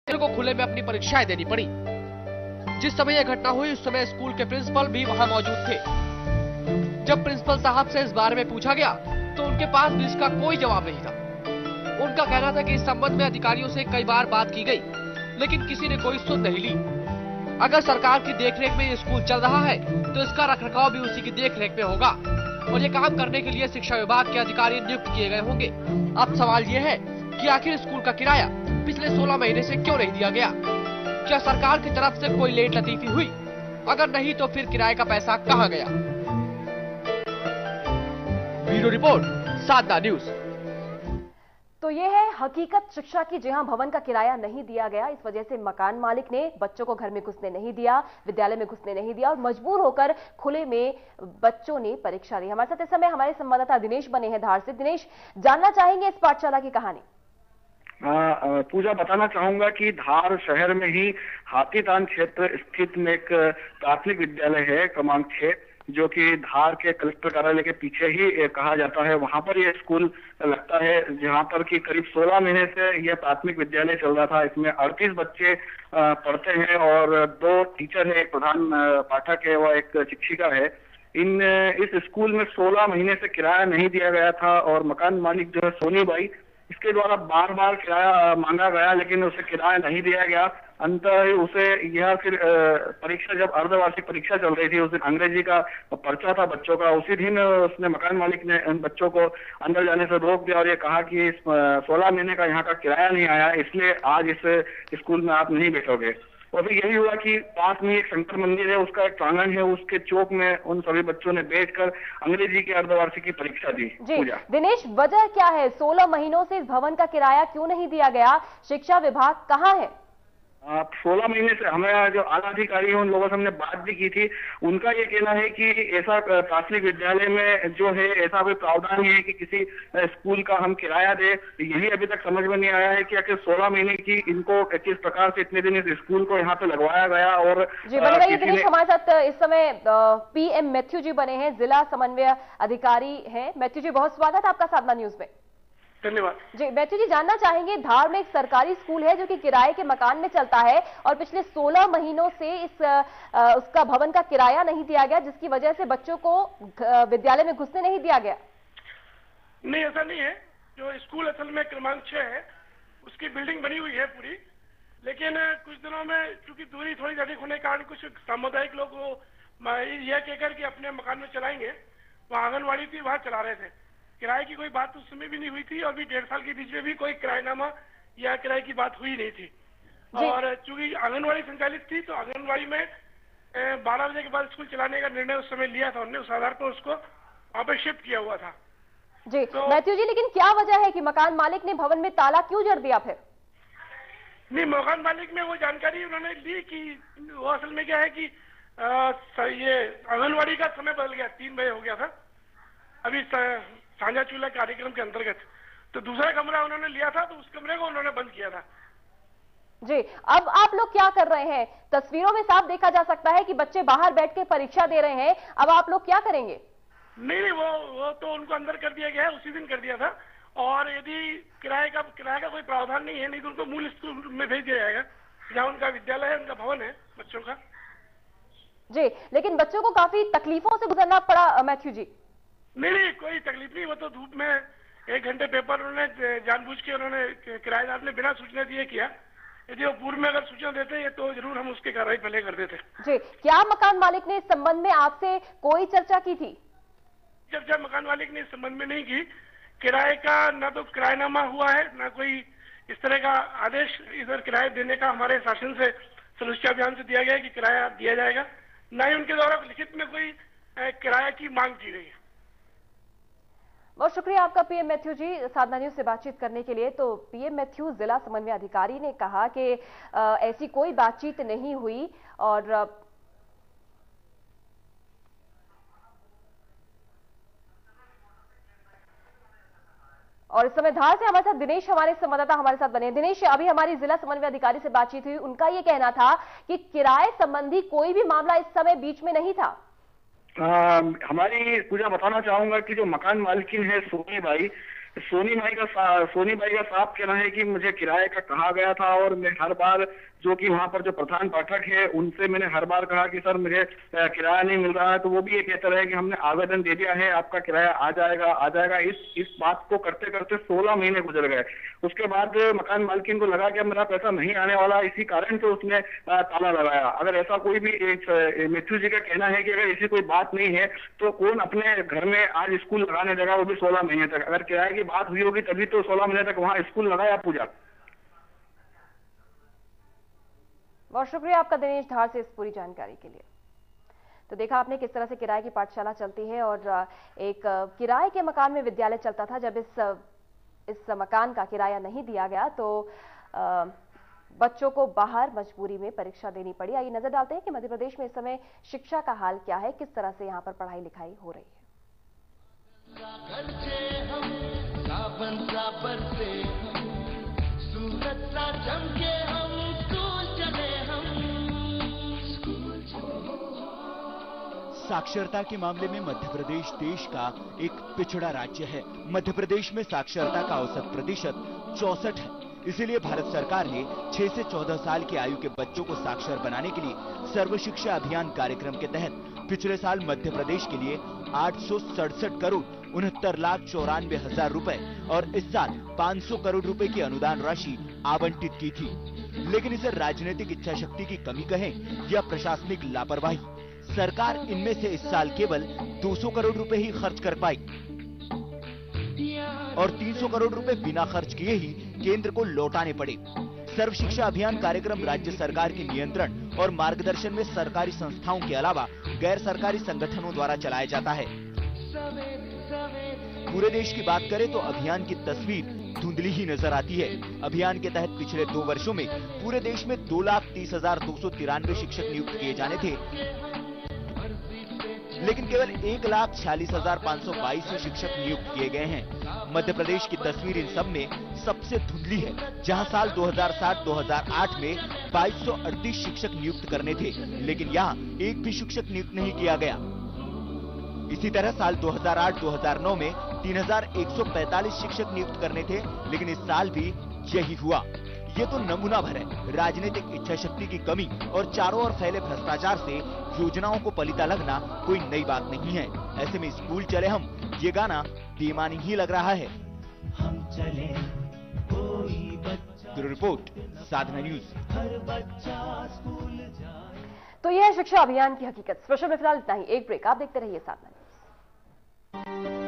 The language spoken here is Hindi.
को खुले में अपनी परीक्षाएं देनी पड़ी। जिस समय यह घटना हुई उस समय स्कूल के प्रिंसिपल भी वहां मौजूद थे। जब प्रिंसिपल साहब से इस बारे में पूछा गया तो उनके पास भी इसका कोई जवाब नहीं था। उनका कहना था कि इस संबंध में अधिकारियों से कई बार बात की गई, लेकिन किसी ने कोई सुध नहीं ली। अगर सरकार की देखरेख में ये स्कूल चल रहा है तो इसका रखरखाव भी उसी की देखरेख में होगा और ये काम करने के लिए शिक्षा विभाग के अधिकारी नियुक्त किए गए होंगे। अब सवाल ये है कि आखिर स्कूल का किराया पिछले 16 महीने से क्यों नहीं दिया गया? क्या सरकार की तरफ से कोई लेट लतीफी हुई? अगर नहीं तो फिर किराए का पैसा कहां गया? ब्यूरो रिपोर्ट, साधना न्यूज। तो ये है हकीकत शिक्षा की, जहां भवन का किराया नहीं दिया गया। इस वजह से मकान मालिक ने बच्चों को घर में घुसने नहीं दिया, विद्यालय में घुसने नहीं दिया और मजबूर होकर खुले में बच्चों ने परीक्षा दी। हमारे साथ इस समय हमारे संवाददाता दिनेश बने हैं धार से। दिनेश, जानना चाहेंगे इस पाठशाला की कहानी। पूजा, बताना चाहूंगा कि धार शहर में ही हाथीतान क्षेत्र स्थित में एक प्राथमिक विद्यालय है क्रमांक 6, जो कि धार के कलेक्टर कार्यालय के पीछे ही कहा जाता है। वहां पर यह स्कूल लगता है, जहां पर कि करीब 16 महीने से यह प्राथमिक विद्यालय चल रहा था। इसमें 38 बच्चे पढ़ते हैं और 2 टीचर है, एक प्रधान पाठक है व एक शिक्षिका है। इस स्कूल में 16 महीने से किराया नहीं दिया गया था और मकान मालिक जो है सोनी बाई, इसके द्वारा बार बार किराया मांगा गया, लेकिन उसे किराया नहीं दिया गया। अंततः उसे यह फिर परीक्षा, जब अर्धवार्षिक परीक्षा चल रही थी, उस दिन अंग्रेजी का पर्चा था बच्चों का, उसी दिन उसने मकान मालिक ने उन बच्चों को अंदर जाने से रोक दिया और ये कहा कि 16 महीने का यहाँ का किराया नहीं आया, इसलिए आज इस स्कूल में आप नहीं बैठोगे। और फिर यही हुआ कि पास में एक शंकर मंदिर है, उसका एक प्रांगण है, उसके चौक में उन सभी बच्चों ने बैठकर अंग्रेजी की अर्धवार्षिक की परीक्षा दी। जी दिनेश, वजह क्या है? 16 महीनों से इस भवन का किराया क्यों नहीं दिया गया? शिक्षा विभाग कहाँ है? 16 महीने से हमारे जो आला अधिकारी हैं उन लोगों से हमने बात भी की थी। उनका ये कहना है कि ऐसा प्राथमिक विद्यालय में जो है ऐसा कोई प्रावधान नहीं है कि किसी स्कूल का हम किराया दे। यही अभी तक समझ में नहीं आया है कि आखिर 16 महीने की इनको किस प्रकार से इतने दिन इस स्कूल को यहाँ पे लगवाया गया। और जी बने रहिए दिनेश, हमारे साथ इस समय PM मैथ्यू जी बने हैं, जिला समन्वय अधिकारी हैं। मैथ्यू जी, बहुत स्वागत है आपका साधना न्यूज में। धन्यवाद। जी मैथ्यू जी, जानना चाहेंगे, धार में एक सरकारी स्कूल है जो कि किराए के मकान में चलता है और पिछले 16 महीनों से उसका भवन का किराया नहीं दिया गया, जिसकी वजह से बच्चों को विद्यालय में घुसने नहीं दिया गया। नहीं, ऐसा नहीं है। जो स्कूल असल में क्रमांक 6 है, उसकी बिल्डिंग बनी हुई है पूरी, लेकिन कुछ दिनों में चूंकि दूरी थोड़ी अधिक होने के कारण कुछ सामुदायिक लोग यह कहकर कि अपने मकान में चलाएंगे, वहाँ आंगनबाड़ी थी वहाँ चला रहे थे। किराए की कोई बात उस समय भी नहीं हुई थी और भी 1.5 साल के बीच में भी कोई किराएनामा या किराए की बात हुई नहीं थी। और चूंकि आंगनबाड़ी संचालित थी तो आंगनबाड़ी में 12 बजे के बाद स्कूल चलाने का निर्णय उस समय लिया था उन्होंने, उस आधार पर उसको वहाँ पर शिफ्ट किया हुआ था। जी तो मैथ्यू जी, लेकिन क्या वजह है कि मकान मालिक ने भवन में ताला क्यों जड़ दिया? फिर नहीं, मकान मालिक में वो जानकारी उन्होंने ली कि वो असल में क्या है कि ये आंगनबाड़ी का समय बदल गया, 3 बजे हो गया था अभी साझा चूल्हा कार्यक्रम के अंतर्गत, तो दूसरा कमरा उन्होंने लिया था तो उस कमरे को उन्होंने बंद किया था। जी, अब आप लोग क्या कर रहे हैं? तस्वीरों में साफ देखा जा सकता है कि बच्चे बाहर बैठ के परीक्षा दे रहे हैं। अब आप लोग क्या करेंगे? नहीं, वो तो उनको अंदर कर दिया गया है, उसी दिन कर दिया था। और यदि किराए का कोई प्रावधान नहीं है, नहीं तो उनको मूल स्कूल में भेज दिया जाएगा जहाँ उनका विद्यालय है, उनका भवन है बच्चों का। जी, लेकिन बच्चों को काफी तकलीफों से गुजरना पड़ा मैथ्यू जी। नहीं, कोई तकलीफ नहीं। वो तो धूप में 1 घंटे पेपर उन्होंने जानबूझ के उन्होंने किराएदार ने बिना सूचना दिए किया। यदि वो पूर्व में अगर सूचना देते तो जरूर हम उसकी कार्रवाई पहले कर देते। जी, क्या मकान मालिक ने इस संबंध में आपसे कोई चर्चा की थी? चर्चा मकान मालिक ने इस संबंध में नहीं की। किराए का न तो किराएनामा हुआ है, न कोई इस तरह का आदेश इधर किराए देने का हमारे शासन से, समीक्षा अभियान से दिया गया है कि किराया दिया जाएगा, न ही उनके द्वारा लिखित में कोई किराया की मांग की गई है। बहुत शुक्रिया आपका PM मैथ्यू जी साधना न्यूज से बातचीत करने के लिए। तो PM मैथ्यू जिला समन्वय अधिकारी ने कहा कि ऐसी कोई बातचीत नहीं हुई और इस समय धार से हमारे साथ दिनेश, हमारे संवाददाता हमारे साथ बने। दिनेश, अभी हमारी जिला समन्वय अधिकारी से बातचीत हुई, उनका ये कहना था कि किराए संबंधी कोई भी मामला इस समय बीच में नहीं था। हमारी पूजा, बताना चाहूंगा कि जो मकान मालकिन है सोनी बाई, सोनी भाई का साफ कहना है कि मुझे किराए का कहा गया था और मैं हर बार जो कि वहां पर जो प्रधान पाठक है उनसे मैंने हर बार कहा कि सर मुझे किराया नहीं मिल रहा है, तो वो भी ये कहता रहे कि हमने आवेदन दे दिया है, आपका किराया आ जाएगा। इस बात को करते करते 16 महीने गुजर गए। उसके बाद मकान मालकिन को लगा कि मेरा पैसा नहीं आने वाला, इसी कारण से उसने ताला लगाया। अगर ऐसा कोई भी मिथ्यू जी का कहना है कि अगर ऐसी कोई बात नहीं है तो कौन अपने घर में आज स्कूल लगाने देगा, वो भी 16 महीने तक। अगर किराए की बात हुई होगी तभी तो 16 महीने तक वहां स्कूल लगाया पूजा। बहुत शुक्रिया आपका दिनेश धार से इस पूरी जानकारी के लिए। तो देखा आपने किस तरह से किराए की पाठशाला चलती है और एक किराए के मकान में विद्यालय चलता था। जब इस मकान का किराया नहीं दिया गया तो बच्चों को बाहर मजबूरी में परीक्षा देनी पड़ी। आइए नजर डालते हैं कि मध्य प्रदेश में इस समय शिक्षा का हाल क्या है, किस तरह से यहाँ पर पढ़ाई लिखाई हो रही है। साक्षरता के मामले में मध्य प्रदेश देश का एक पिछड़ा राज्य है। मध्य प्रदेश में साक्षरता का औसत प्रतिशत 64 है। इसीलिए भारत सरकार ने 6 से 14 साल की आयु के बच्चों को साक्षर बनाने के लिए सर्व शिक्षा अभियान कार्यक्रम के तहत पिछले साल मध्य प्रदेश के लिए 867 करोड़ 69,94,000 रुपए और इस साल 500 करोड़ रुपए की अनुदान राशि आवंटित की थी। लेकिन इसे राजनीतिक इच्छा शक्ति की कमी कहें या प्रशासनिक लापरवाही, सरकार इनमें से इस साल केवल 200 करोड़ रुपए ही खर्च कर पाई और 300 करोड़ रुपए बिना खर्च किए ही केंद्र को लौटाने पड़े। सर्व शिक्षा अभियान कार्यक्रम राज्य सरकार के नियंत्रण और मार्गदर्शन में सरकारी संस्थाओं के अलावा गैर सरकारी संगठनों द्वारा चलाया जाता है। पूरे देश की बात करें तो अभियान की तस्वीर धुंधली ही नजर आती है। अभियान के तहत पिछले 2 वर्षों में पूरे देश में 2,30,293 शिक्षक नियुक्त किए जाने थे, लेकिन केवल 1,46,522 शिक्षक नियुक्त किए गए हैं। मध्य प्रदेश की तस्वीर इन सब में सबसे धुंधली है, जहां साल 2007-2008 में 2238 शिक्षक नियुक्त करने थे, लेकिन यहाँ एक भी शिक्षक नियुक्त नहीं किया गया। इसी तरह साल 2008-2009 में 3,145 शिक्षक नियुक्त करने थे, लेकिन इस साल भी यही हुआ। ये तो नमूना भर है राजनीतिक इच्छा शक्ति की कमी और चारों ओर फैले भ्रष्टाचार से योजनाओं को पलीता लगना कोई नई बात नहीं है। ऐसे में स्कूल चले हम, ये गाना बेमानी ही लग रहा है। हम चले कोई बच्चा। ब्यूरो रिपोर्ट, साधना न्यूज। हर बच्चा स्कूल जाए। तो यह है शिक्षा अभियान की हकीकत। स्पेशल में फिलहाल इतना ही। एक ब्रेक, आप देखते रहिए साधना न्यूज।